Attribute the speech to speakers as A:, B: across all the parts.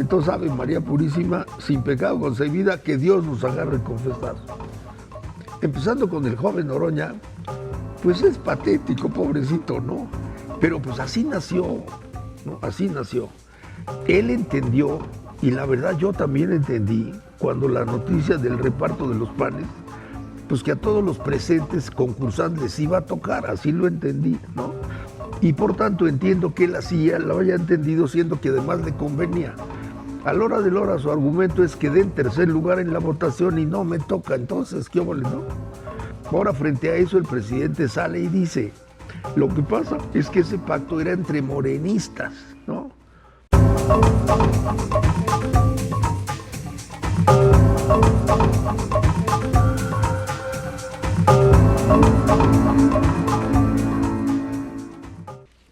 A: Entonces, Ave María Purísima, sin pecado concebida, que Dios nos agarre confesados. Empezando con el joven Noroña, pues es patético, pobrecito, ¿no? Pero pues así nació, ¿no? Así nació. Él entendió, y la verdad yo también entendí, cuando la noticia del reparto de los panes, pues que a todos los presentes concursantes les iba a tocar, así lo entendí, ¿no? Y por tanto entiendo que él hacía, lo haya entendido, siendo que además le convenía. A la hora de la hora su argumento es que dé en tercer lugar en la votación y no me toca, entonces, ¿qué óvole, no? Ahora, frente a eso, el presidente sale y dice, lo que pasa es que ese pacto era entre morenistas, ¿no?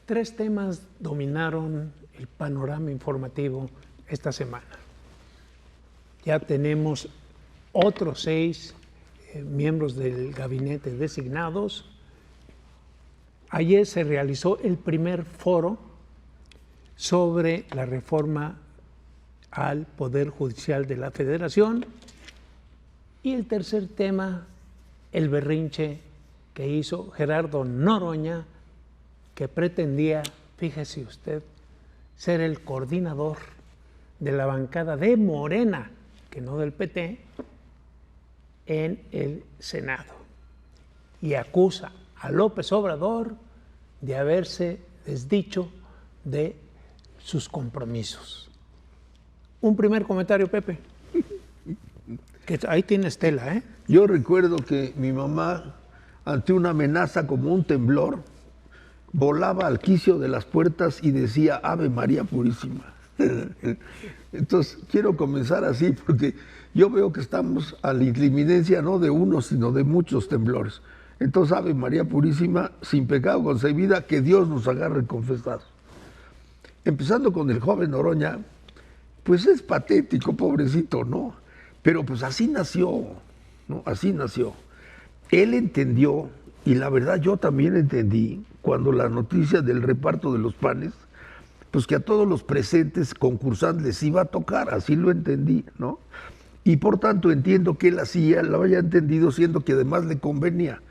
B: Tres temas dominaron el panorama informativo esta semana. Ya tenemos otros 6 miembros del gabinete designados. Ayer se realizó el primer foro sobre la reforma al Poder Judicial de la Federación. Y el tercer tema, el berrinche que hizo Gerardo Noroña, que pretendía, fíjese usted, ser el coordinador de la bancada de Morena, que no del PT, en el Senado. Y acusa a López Obrador de haberse desdicho de sus compromisos. Un primer comentario, Pepe. Que ahí tienes tela, ¿eh?
A: Yo recuerdo que mi mamá, ante una amenaza como un temblor, volaba al quicio de las puertas y decía Ave María Purísima. Entonces, quiero comenzar así porque yo veo que estamos a la inminencia no de uno, sino de muchos temblores. Entonces, Ave María Purísima, sin pecado concebida, que Dios nos agarre confesados. Empezando con el joven Noroña, pues es patético, pobrecito, ¿no? Pero pues así nació, ¿no? Así nació. Él entendió, y la verdad yo también entendí, cuando la noticia del reparto de los panes, pues que a todos los presentes concursantes les iba a tocar, así lo entendí, ¿no? Y por tanto entiendo que él hacía, lo haya entendido, siendo que además le convenía.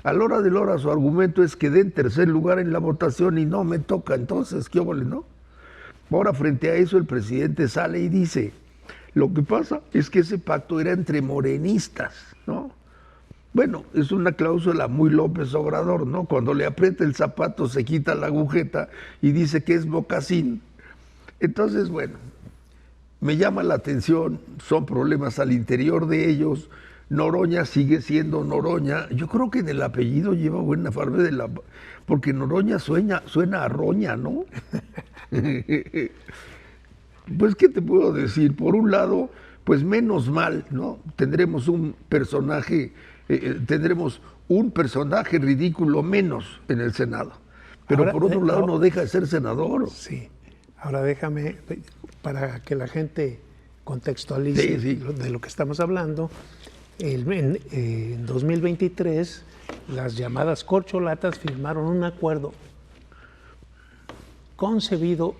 A: A la hora de la hora su argumento es que dé en tercer lugar en la votación y no me toca, entonces, ¿qué óvole, no? Ahora, frente a eso, el presidente sale y dice, lo que pasa es que ese pacto era entre morenistas, ¿no? Bueno, es una cláusula muy López Obrador, ¿no? Cuando le aprieta el zapato se quita la agujeta y dice que es mocasín. Entonces, bueno, me llama la atención, son problemas al interior de ellos. Noroña sigue siendo Noroña. Yo creo que en el apellido lleva buena farbe de la... Porque Noroña suena a roña, ¿no? Pues, ¿qué te puedo decir? Por un lado, pues menos mal, ¿no? Tendremos un personaje ridículo menos en el Senado. Pero ahora, por otro lado, no deja de ser senador.
B: Sí. Ahora déjame, para que la gente contextualice de lo que estamos hablando. En 2023, las llamadas corcholatas firmaron un acuerdo concebido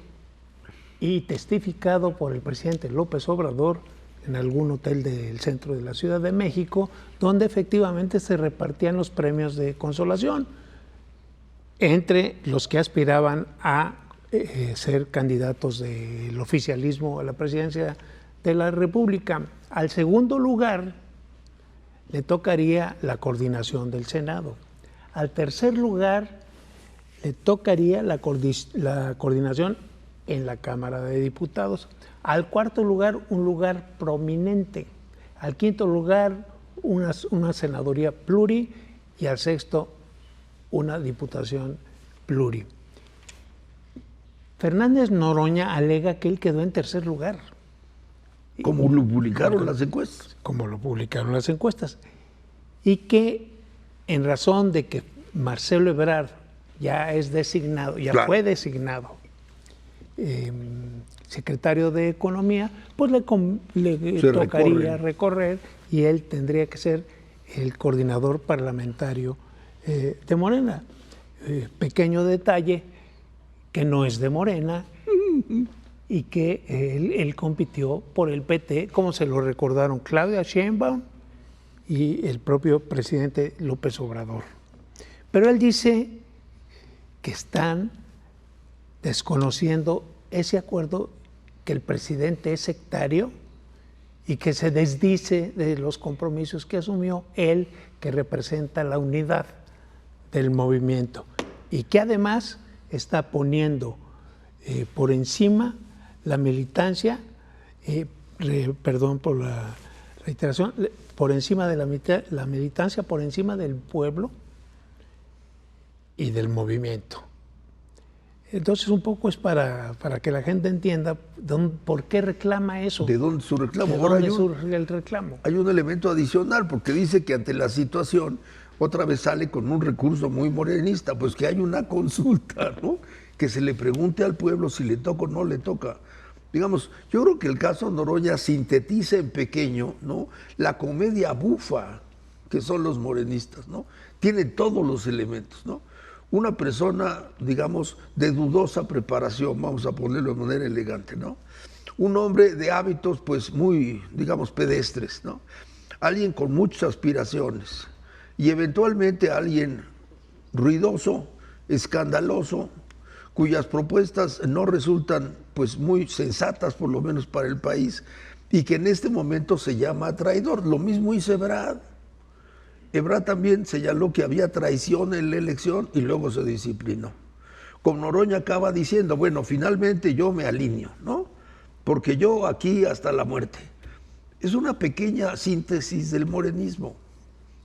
B: y testificado por el presidente López Obrador en algún hotel del centro de la Ciudad de México, donde efectivamente se repartían los premios de consolación entre los que aspiraban a ser candidatos del oficialismo a la presidencia de la República. Al segundo lugar le tocaría la coordinación del Senado. Al tercer lugar le tocaría la coordinación en la Cámara de Diputados. Al cuarto lugar, un lugar prominente. Al quinto lugar, una senaduría pluri. Y al sexto, una diputación pluri. Fernández Noroña alega que él quedó en tercer lugar.
A: Como lo publicaron las encuestas.
B: Como lo publicaron las encuestas. Y que en razón de que Marcelo Ebrard ya es designado, ya fue designado secretario de Economía, pues le tocaría recorrer y él tendría que ser el coordinador parlamentario de Morena. Pequeño detalle, que no es de Morena, y que él compitió por el PT, como se lo recordaron Claudia Sheinbaum y el propio presidente López Obrador. Pero él dice que están desconociendo ese acuerdo, que el presidente es sectario y que se desdice de los compromisos que asumió él, que representa la unidad del movimiento, y que además está poniendo por encima la militancia, perdón por la reiteración, por encima de la militancia, por encima del pueblo y del movimiento. Entonces un poco es para que la gente entienda por qué reclama eso.
A: ¿De dónde su reclamo?
B: ¿De dónde surge el reclamo?
A: Hay un elemento adicional, porque dice que ante la situación, otra vez sale con un recurso muy morenista, pues que hay una consulta, ¿no? Que se le pregunte al pueblo si le toca o no le toca. Digamos, yo creo que el caso Noroña sintetiza en pequeño, ¿no?, la comedia bufa que son los morenistas, ¿no? Tiene todos los elementos, ¿no? Una persona, digamos, de dudosa preparación, vamos a ponerlo de manera elegante, ¿no? Un hombre de hábitos, pues, muy, digamos, pedestres, ¿no? Alguien con muchas aspiraciones y eventualmente alguien ruidoso, escandaloso, cuyas propuestas no resultan, pues, muy sensatas, por lo menos para el país, y que en este momento se llama traidor. Lo mismo hizo Ebrard. Ebrard también señaló que había traición en la elección y luego se disciplinó. Con Noroña acaba diciendo, bueno, finalmente yo me alineo, ¿no? Porque yo aquí hasta la muerte. Es una pequeña síntesis del morenismo.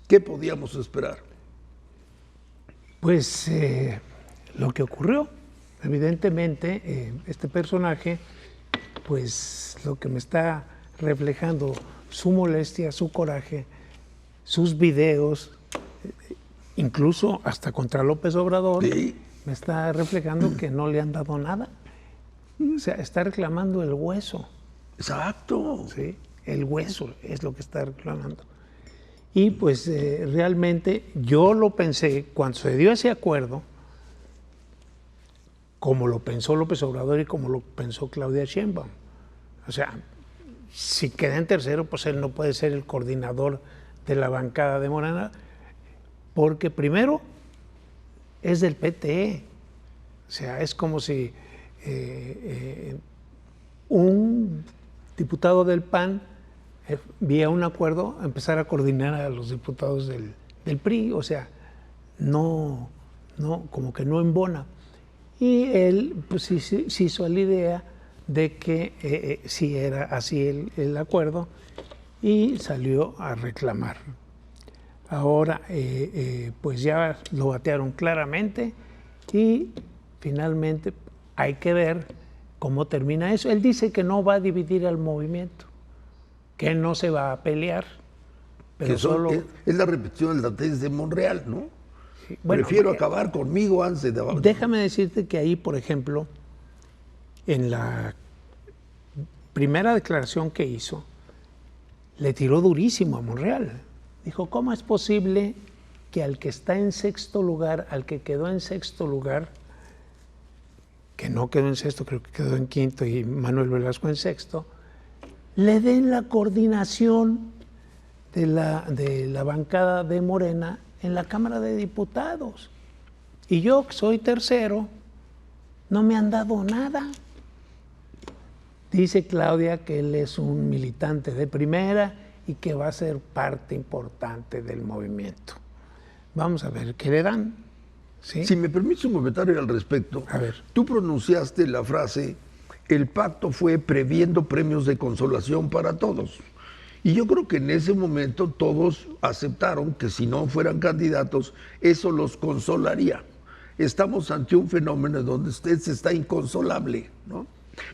A: ¿Qué podíamos esperar?
B: Pues lo que ocurrió, evidentemente, este personaje, pues lo que me está reflejando su molestia, su coraje, sus videos, incluso hasta contra López Obrador,
A: sí,
B: me está reflejando que no le han dado nada. O sea, está reclamando el hueso.
A: Exacto.
B: ¿Sí? El hueso es lo que está reclamando. Y pues realmente yo lo pensé, cuando se dio ese acuerdo, como lo pensó López Obrador y como lo pensó Claudia Sheinbaum. O sea, si queda en tercero, pues él no puede ser el coordinador de la bancada de Morena, porque primero es del PT. O sea, es como si un diputado del PAN vía un acuerdo empezar a coordinar a los diputados del PRI. O sea, no, como que no embona. Y él pues sí hizo la idea de que sí era así el acuerdo, y salió a reclamar. Ahora, pues ya lo batearon claramente y finalmente hay que ver cómo termina eso. Él dice que no va a dividir al movimiento, que no se va a pelear. Pero
A: es la repetición de la tesis de Monreal, ¿no?
B: Sí, bueno,
A: prefiero acabar conmigo antes de...
B: Déjame decirte que ahí, por ejemplo, en la primera declaración que hizo, le tiró durísimo a Monreal. Dijo, ¿cómo es posible que al que está en sexto lugar, al que quedó en sexto lugar, que no quedó en sexto, creo que quedó en quinto, y Manuel Velasco en sexto, le den la coordinación de la bancada de Morena en la Cámara de Diputados? Y yo, que soy tercero, no me han dado nada. Dice Claudia que él es un militante de primera y que va a ser parte importante del movimiento. Vamos a ver qué le dan. ¿Sí?
A: Si me permites un comentario al respecto.
B: A ver.
A: Tú pronunciaste la frase, el pacto fue previendo premios de consolación para todos. Y yo creo que en ese momento todos aceptaron que si no fueran candidatos, eso los consolaría. Estamos ante un fenómeno donde usted está inconsolable, ¿no?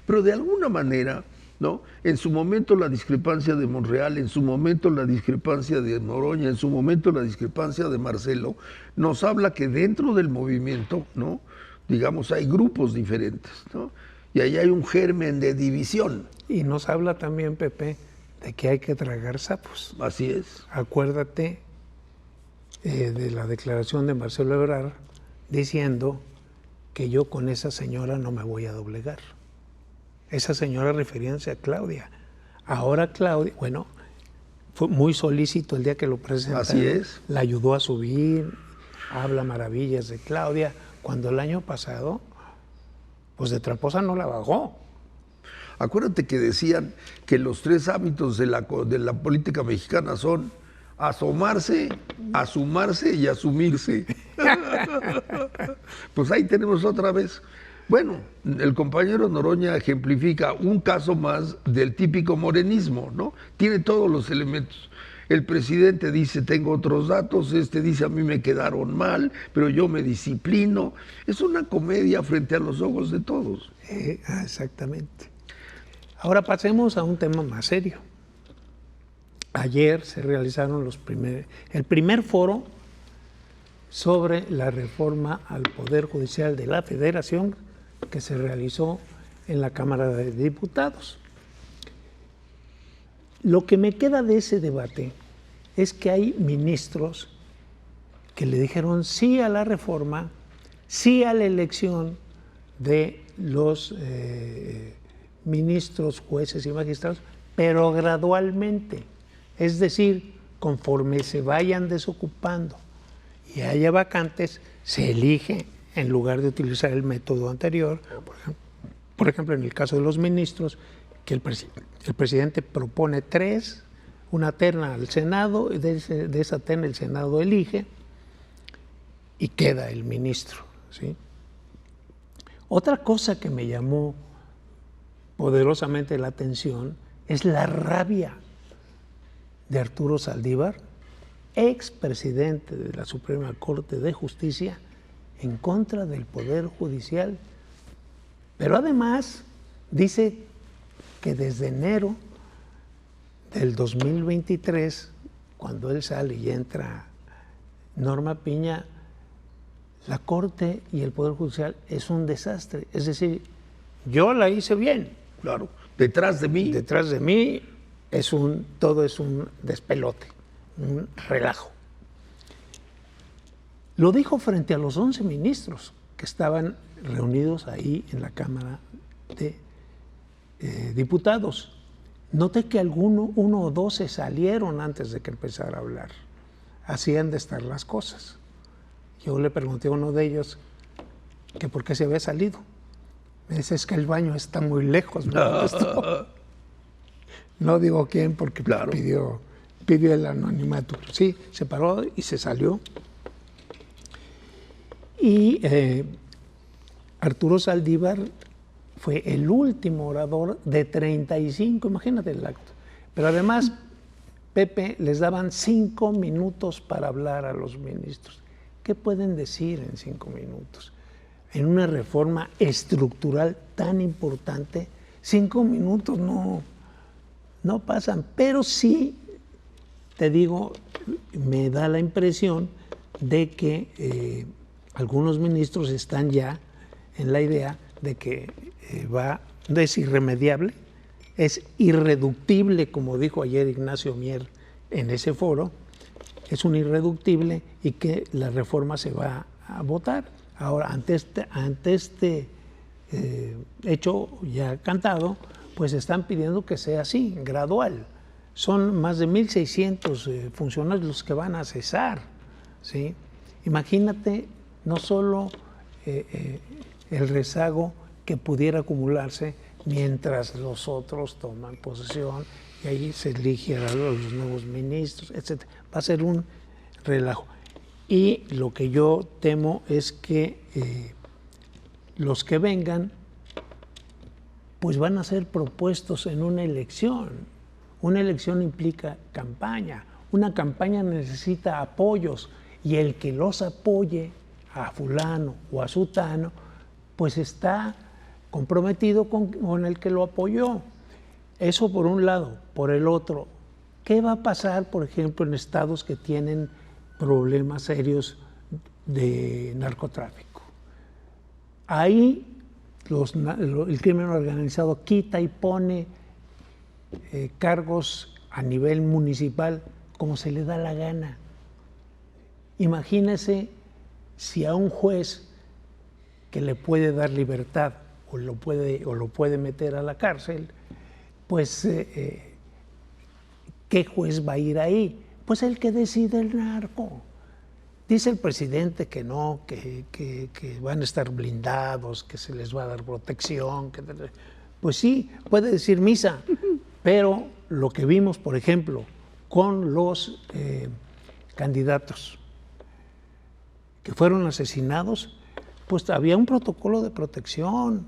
A: Pero de alguna manera, ¿no?, en su momento la discrepancia de Monreal, en su momento la discrepancia de Noroña, en su momento la discrepancia de Marcelo, nos habla que dentro del movimiento, ¿no?, digamos, hay grupos diferentes, ¿no? Y ahí hay un germen de división.
B: Y nos habla también, Pepe, de que hay que tragar sapos.
A: Así es.
B: Acuérdate de la declaración de Marcelo Ebrard diciendo que yo con esa señora no me voy a doblegar. esa señora refiriéndose a Claudia. Ahora Claudia, bueno, fue muy solícito el día que lo presentaron.
A: Así es.
B: La ayudó a subir, habla maravillas de Claudia, cuando el año pasado, pues de tramposa no la bajó.
A: Acuérdate que decían que los 3 hábitos de la política mexicana son asomarse, asumarse y asumirse. Pues ahí tenemos otra vez. Bueno, el compañero Noroña ejemplifica un caso más del típico morenismo, ¿no? Tiene todos los elementos. El presidente dice, tengo otros datos, este dice, a mí me quedaron mal, pero yo me disciplino. Es una comedia frente a los ojos de todos.
B: Exactamente. Ahora pasemos a un tema más serio. Ayer se realizaron el primer foro sobre la reforma al Poder Judicial de la Federación que se realizó en la Cámara de Diputados. Lo que me queda de ese debate es que hay ministros que le dijeron sí a la reforma, sí a la elección de los ministros, jueces y magistrados, pero gradualmente. Es decir, conforme se vayan desocupando y haya vacantes, se elige en lugar de utilizar el método anterior. Por ejemplo, en el caso de los ministros, que el presidente propone 3, una terna al Senado, y de esa terna el Senado elige y queda el ministro, ¿sí? Otra cosa que me llamó poderosamente la atención es la rabia de Arturo Saldívar, expresidente de la Suprema Corte de Justicia, en contra del Poder Judicial. Pero además dice que desde enero del 2023, cuando él sale y entra Norma Piña, la Corte y el Poder Judicial es un desastre. Es decir, yo la hice bien.
A: Claro, detrás de mí.
B: Detrás de mí todo es un despelote, un relajo. Lo dijo frente a los 11 ministros que estaban reunidos ahí en la Cámara de Diputados. Noté que uno o dos se salieron antes de que empezara a hablar. Así han de estar las cosas. Yo le pregunté a uno de ellos que por qué se había salido. Me dice, es que el baño está muy lejos, me contestó. No digo quién porque claro, pidió el anonimato. Sí, se paró y se salió. Y Arturo Saldívar fue el último orador de 35, imagínate el acto. Pero además, Pepe, les daban 5 minutos para hablar a los ministros. ¿Qué pueden decir en 5 minutos? En una reforma estructural tan importante, 5 minutos no pasan. Pero sí, te digo, me da la impresión de que algunos ministros están ya en la idea de que es irremediable, es irreductible, como dijo ayer Ignacio Mier en ese foro, es un irreductible y que la reforma se va a votar. Ahora, ante este hecho ya cantado, pues están pidiendo que sea así, gradual. Son más de 1,600 funcionarios los que van a cesar, ¿sí? Imagínate no solo el rezago que pudiera acumularse mientras los otros toman posesión y ahí se eligen a los nuevos ministros, etc. Va a ser un relajo. Y lo que yo temo es que los que vengan pues van a ser propuestos en una elección. Una elección implica campaña. Una campaña necesita apoyos y el que los apoye a fulano o a sutano, pues está comprometido con el que lo apoyó. Eso por un lado. Por el otro, ¿qué va a pasar, por ejemplo, en estados que tienen problemas serios de narcotráfico? Ahí el crimen organizado quita y pone cargos a nivel municipal como se le da la gana. Imagínese si a un juez que le puede dar libertad o lo puede meter a la cárcel, pues ¿qué juez va a ir ahí? Pues el que decide el narco. Dice el presidente que no, que van a estar blindados, que se les va a dar protección. Pues sí, puede decir misa, pero lo que vimos, por ejemplo, con los candidatos que fueron asesinados, pues había un protocolo de protección,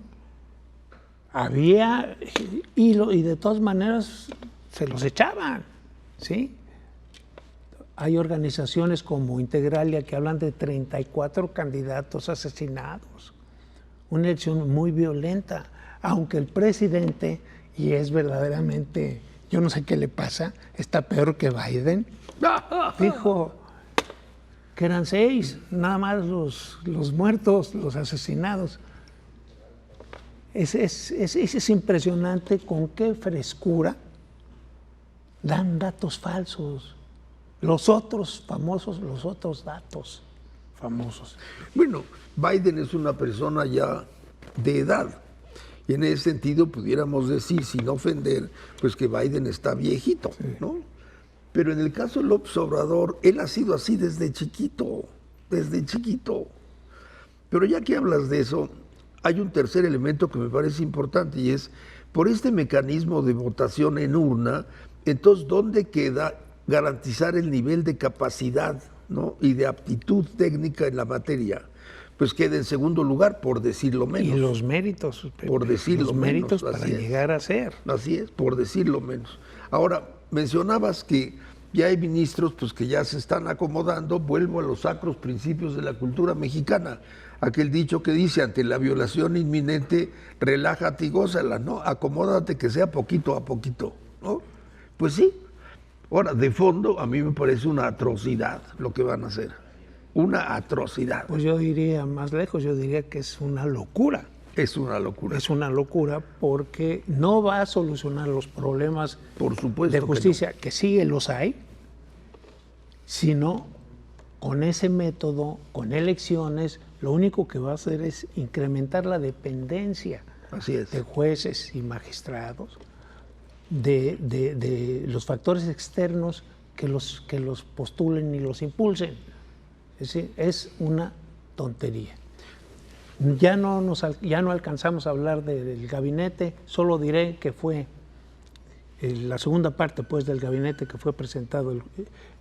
B: había, y de todas maneras se los echaban, ¿sí? Hay organizaciones como Integralia que hablan de 34 candidatos asesinados, una elección muy violenta, aunque el presidente, y es verdaderamente, yo no sé qué le pasa, está peor que Biden, dijo que eran 6, nada más los muertos, los asesinados. Es impresionante con qué frescura dan datos falsos. Los otros datos famosos.
A: Bueno, Biden es una persona ya de edad. Y en ese sentido pudiéramos decir, sin ofender, pues que Biden está viejito, sí, ¿no? Pero en el caso de López Obrador, él ha sido así desde chiquito. Pero ya que hablas de eso, hay un tercer elemento que me parece importante y es, por este mecanismo de votación en urna, entonces, ¿dónde queda garantizar el nivel de capacidad, ¿no?, y de aptitud técnica en la materia? Pues queda en segundo lugar, por decirlo menos.
B: Y los méritos.
A: Por decirlo
B: los
A: menos.
B: Los méritos para llegar a ser.
A: Así es, por decirlo menos. Ahora, mencionabas que ya hay ministros pues que ya se están acomodando. Vuelvo a los sacros principios de la cultura mexicana. Aquel dicho que dice, ante la violación inminente, relájate y gózala, ¿no? Acomódate que sea poquito a poquito, ¿no? Pues sí. Ahora, de fondo, a mí me parece una atrocidad lo que van a hacer. Una atrocidad.
B: Pues yo diría más lejos, yo diría que es una locura.
A: Es una locura.
B: Es una locura porque no va a solucionar los problemas,
A: por supuesto,
B: de justicia, que sí los hay, sino con ese método, con elecciones, lo único que va a hacer es incrementar la dependencia.
A: Así es.
B: De jueces y magistrados, de los factores externos que los postulen y los impulsen. Es decir, es una tontería. Ya no alcanzamos a hablar del gabinete, solo diré que fue la segunda parte pues, del gabinete que fue presentado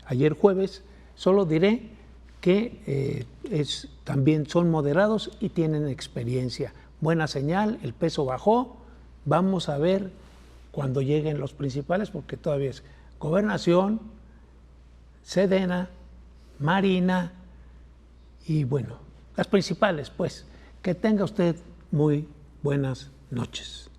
B: ayer jueves, solo diré que también son moderados y tienen experiencia. Buena señal, el peso bajó, vamos a ver cuando lleguen los principales, porque todavía es Gobernación, Sedena, Marina y bueno, las principales, pues. Que tenga usted muy buenas noches.